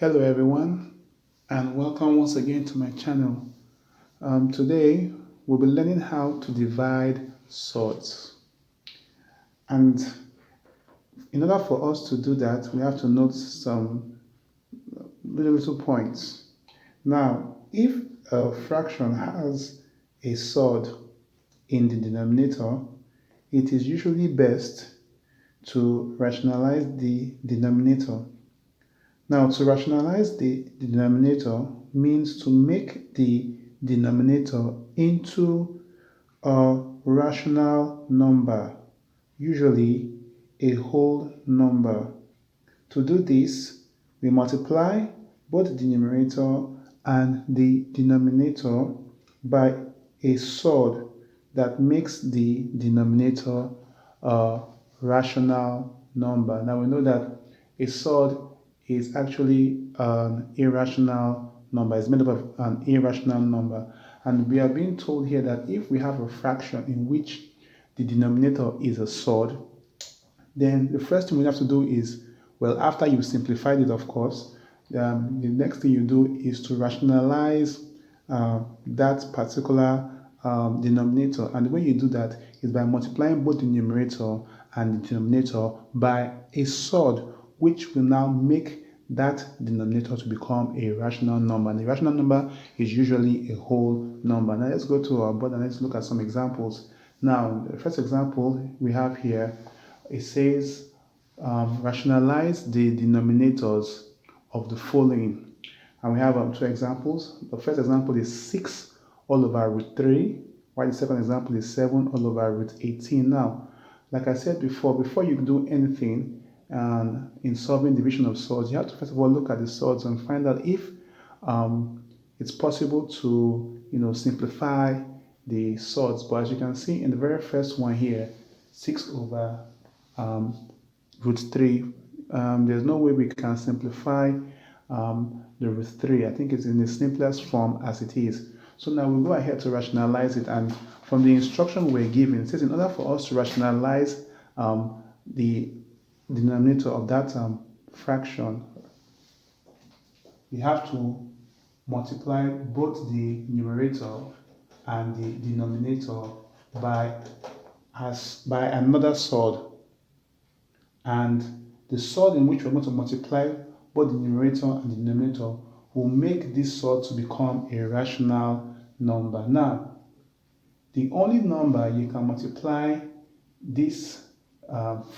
Hello everyone, and welcome once again to my channel. Today we'll be learning how to divide surds, and in order for us to do that we have to note some little points. Now, if a fraction has a surd in the denominator, it is usually best to rationalize the denominator. Now, to rationalize the denominator means to make the denominator into a rational number, usually a whole number. To do this, we multiply both the numerator and the denominator by a surd that makes the denominator a rational number. Now we know that a surd is actually an irrational number. It's made up of an irrational number. And we are being told here that if we have a fraction in which the denominator is a surd, then the first thing we have to do is, well, after you've simplified it, of course, the next thing you do is to rationalize that particular denominator. And the way you do that is by multiplying both the numerator and the denominator by a surd, which will now make that denominator to become a rational number. And the rational number is usually a whole number. Now let's go to our board and let's look at some examples. Now, the first example we have here, it says rationalize the denominators of the following. And we have two examples. The first example is 6 all over root 3, while the second example is 7 all over root 18. Now, like I said before you do anything in solving division of surds, you have to first of all look at the surds and find out if it's possible to simplify the surds. But as you can see in the very first one here, 6 over root 3, there's no way we can simplify the root 3. I think it's in the simplest form as it is. So now we'll go ahead to rationalize it, and from the instruction we're given, it says in order for us to rationalize the denominator of that fraction, we have to multiply both the numerator and the denominator by another surd, and the surd in which we're going to multiply both the numerator and the denominator will make this surd to become a rational number. Now, the only number you can multiply this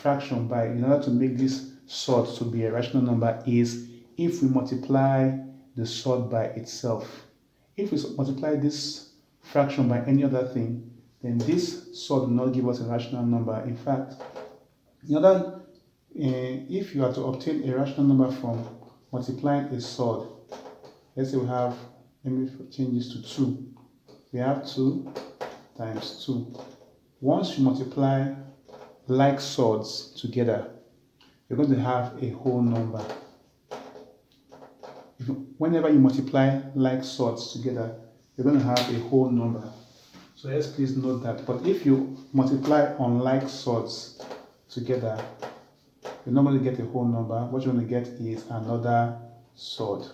fraction by in order to make this surd to be a rational number is if we multiply the surd by itself. If we multiply this fraction by any other thing, then this surd will not give us a rational number. In fact, if you are to obtain a rational number from multiplying a surd, let's say we have, let me change this to 2. We have 2 times 2. Once you multiply like surds together, you're going to have a whole number. Whenever you multiply like surds together, you're going to have a whole number. So let's please note that. But if you multiply unlike surds together, you normally get a whole number. What you're going to get is another surd.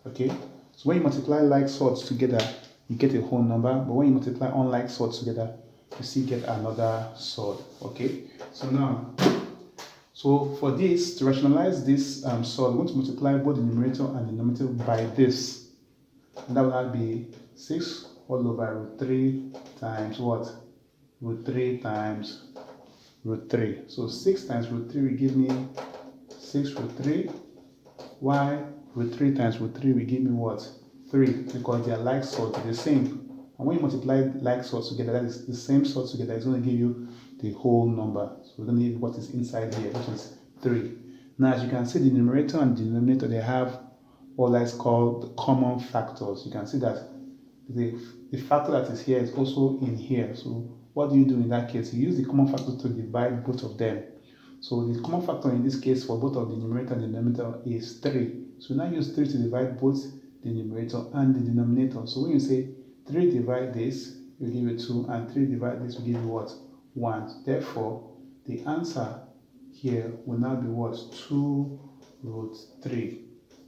Okay? So when you multiply like surds together, you get a whole number. But when you multiply unlike surds together, you still get another surd. Okay? So now, for this, to rationalize this surd, we want to multiply both the numerator and the denominator by this. And that will be 6 all over root 3 times what? Root 3 times root 3. So 6 times root 3 will give me 6 root 3. Why root 3 times root 3 will give me what? 3, because they are like surds, they're the same. And when you multiply like surds together, that is the same surds together, it's going to give you the whole number. So we're going to need what is inside here, which is 3. Now, as you can see, the numerator and denominator, they have what is called common factors. You can see that the factor that is here is also in here. So what do you do in that case? You use the common factor to divide both of them. So the common factor in this case for both of the numerator and the denominator is 3. So now use 3 to divide both the numerator and the denominator. So when you say 3 divide this, will give you 2, and 3 divide this will give you what? 1. Therefore, the answer here will now be what? 2 root 3.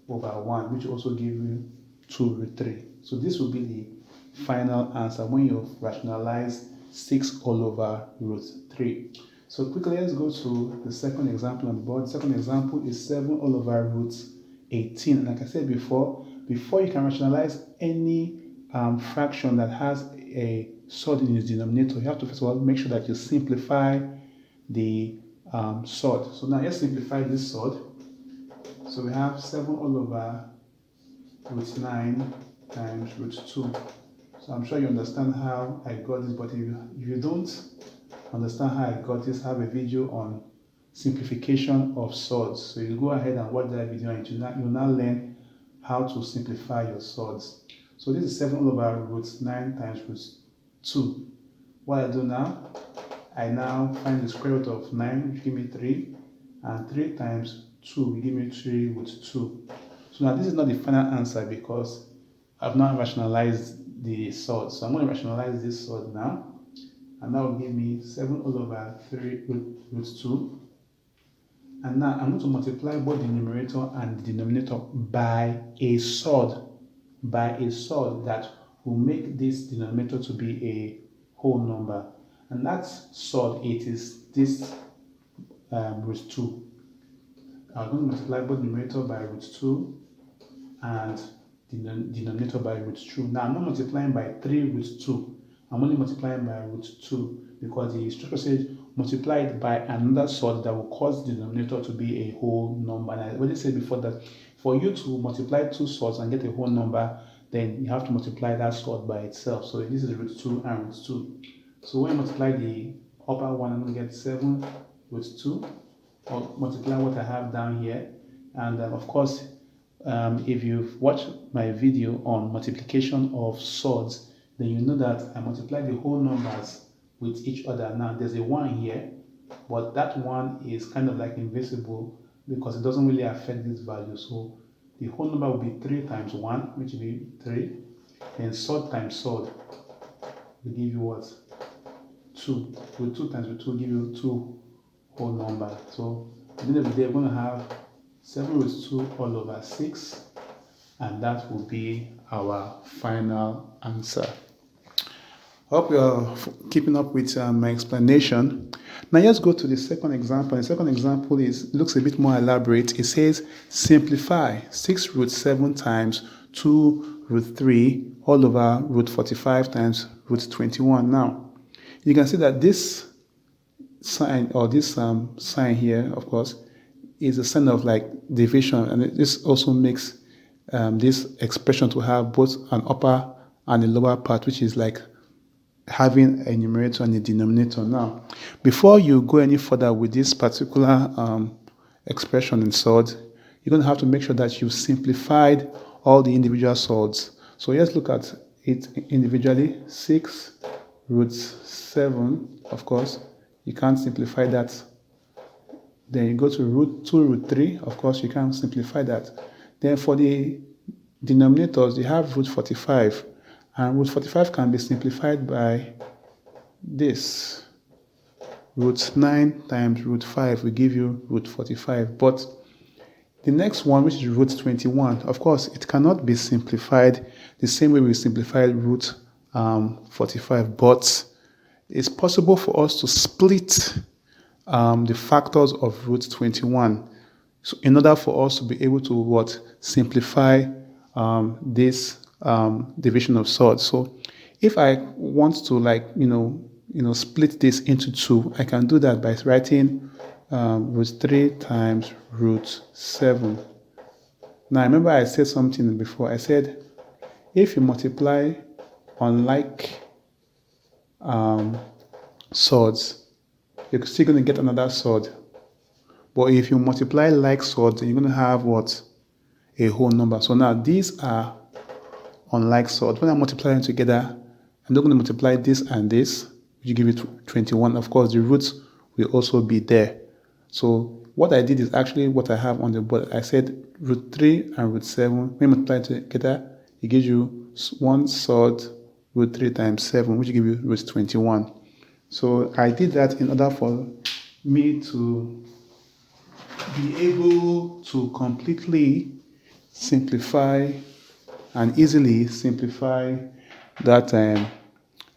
over 1, which will also give you 2 root 3. So this will be the final answer when you rationalize 6 all over root 3. So quickly, let's go to the second example on the board. The second example is 7 all over root 18. And like I said before you can rationalize any fraction that has a surd in its denominator, you have to first of all make sure that you simplify the surd. So now let's simplify this surd. So we have 7 all over root 9 times root 2. So I'm sure you understand how I got this, but if you don't understand how I got this, I have a video on simplification of surds. So you go ahead and watch that video and you'll now learn how to simplify your surds. So this is 7 all over root 9 times root 2. What I do now, I now find the square root of 9, which give me 3, and 3 times 2 will give me 3 root 2. So now this is not the final answer because I've not rationalized the surd. So I'm going to rationalize this surd now, and that will give me 7 all over 3 root 2. And now I'm going to multiply both the numerator and the denominator by a surd that will make this denominator to be a whole number. And that surd, it is this root 2. I'm going to multiply both numerator by root 2 and the denominator by root 2. Now I'm not multiplying by 3 root 2. I'm only multiplying by root 2 because the structure says multiply it by another surd that will cause the denominator to be a whole number. And I already said before that for you to multiply 2 surds and get a whole number, then you have to multiply that surd by itself. So this is root 2 and root 2. So when you multiply the upper one, I'm going to get 7 root 2, or multiply what I have down here. And of course, if you've watched my video on multiplication of surds, then you know that I multiply the whole numbers with each other. Now there's a 1 here, but that 1 is kind of like invisible because it doesn't really affect this value. So the whole number will be 3 times 1, which will be 3. And surd times surd will give you what? 2. With 2 times 2 will give you 2 whole number. So at the end of the day, we're going to have 7 root 2 all over 6, and that will be our final answer. Hope you're keeping up with my explanation. Now let's go to the second example. The second example looks a bit more elaborate. It says simplify 6 root 7 times 2 root 3 all over root 45 times root 21. Now you can see that this sign, or this sign here, of course, is a sign of like division, and this also makes this expression to have both an upper and a lower part, which is like having a numerator and a denominator. Now, before you go any further with this particular expression in surds, you're going to have to make sure that you've simplified all the individual surds. So let's look at it individually. 6 root 7, of course, you can't simplify that. Then you go to root 2 root 3, of course, you can't simplify that. Then for the denominators, you have root 45. And root 45 can be simplified by this. Root 9 times root 5 will give you root 45. But the next one, which is root 21, of course, it cannot be simplified the same way we simplified root 45. But it's possible for us to split the factors of root 21. So in order for us to be able to simplify this division of surds. So if I want to split this into 2, I can do that by writing root 3 times root 7. Now remember I said something before. I said if you multiply unlike surds, you're still going to get another surd. But if you multiply like surds, you're going to have what? A whole number. So now these are unlike surds. When I multiply them together, I'm not going to multiply this and this, which give you 21. Of course, the roots will also be there. So what I did is actually what I have on the board. I said root 3 and root 7. When you multiply together, it gives you 1 surd root 3 times 7, which gives you root 21. So I did that in order for me to be able to completely simplify and easily simplify that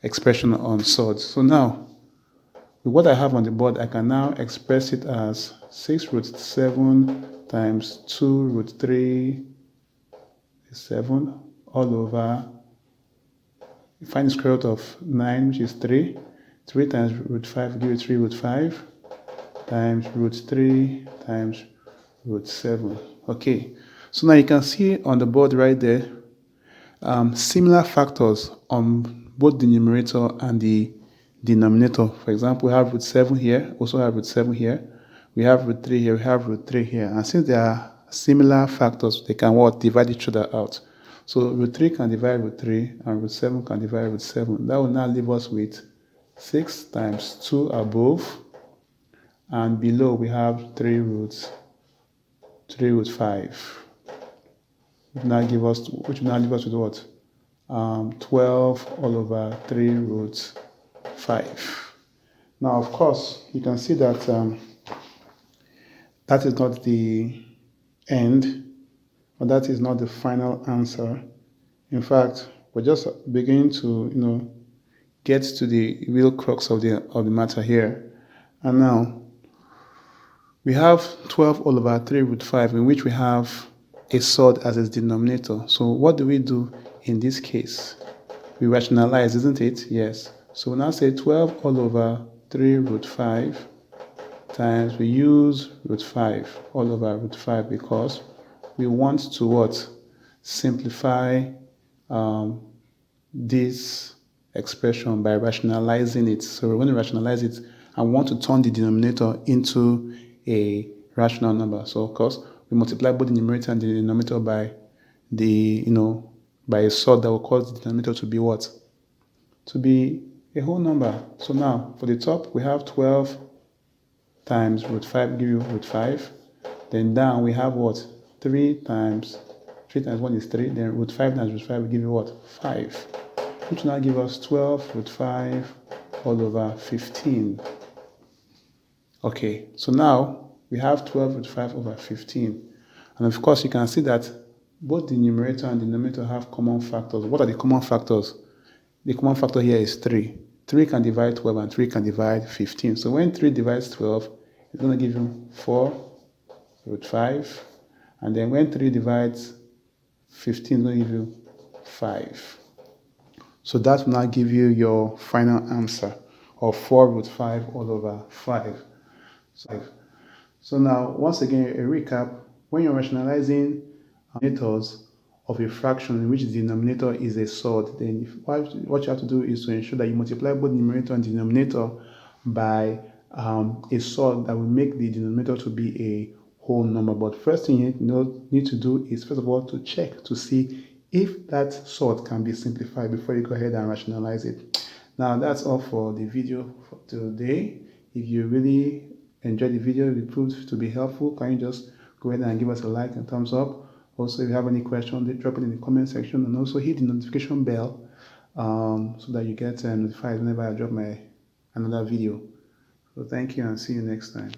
expression on surds. So now, with what I have on the board, I can now express it as 6 root 7 times 2 root 3 is 7 all over. Find the square root of 9, which is 3. 3 times root 5 give you 3 root 5 times root 3 times root 7. Okay, so now you can see on the board right there similar factors on both the numerator and the denominator. For example, we have root 7 here, also have root 7 here. We have root 3 here, we have root 3 here. And since they are similar factors, they can what? Divide each other out. So root 3 can divide root 3, and root 7 can divide root 7. That will now leave us with 6 times 2 above, and below we have 3 root 5. Which will now leave us with what? 12 all over 3 root 5. Now, of course, you can see that that is not the end, or that is not the final answer. In fact, we're just beginning to, get to the real crux of the matter here. And now, we have 12 all over 3 root 5, in which we have a surd as its denominator. So what do we do in this case? We rationalize, isn't it? Yes. So we now say 12 all over 3 root 5 times, we use root 5 all over root 5 because we want to what? Simplify this expression by rationalizing it. So we're going to rationalize it and want to turn the denominator into a rational number. So of course, we multiply both the numerator and the denominator by by a surd that will cause the denominator to be what? To be a whole number. So now, for the top, we have 12 times root 5 give you root 5. Then down, we have what? 3 times 1 is 3. Then root 5 times root 5 will give you what? 5. Which will now give us 12 root 5 all over 15. Okay, so now we have 12 root 5 over 15. And of course, you can see that both the numerator and denominator have common factors. What are the common factors? The common factor here is 3. 3 can divide 12 and 3 can divide 15. So when 3 divides 12, it's going to give you 4 root 5. And then when 3 divides 15, it's going to give you 5. So that will now give you your final answer of 4 root 5 all over 5. So now, once again, a recap. When you're rationalizing denominators of a fraction in which the denominator is a surd, then what you have to do is to ensure that you multiply both numerator and denominator by a surd that will make the denominator to be a whole number. But first thing you need to do is, first of all, to check to see if that surd can be simplified before you go ahead and rationalize it. Now, that's all for the video for today. If you really enjoyed the video, it proved to be helpful, can you just go ahead and give us a like and thumbs up? Also, if you have any questions, drop it in the comment section, and also hit the notification bell so that you get notified whenever I drop another video. So thank you, and see you next time.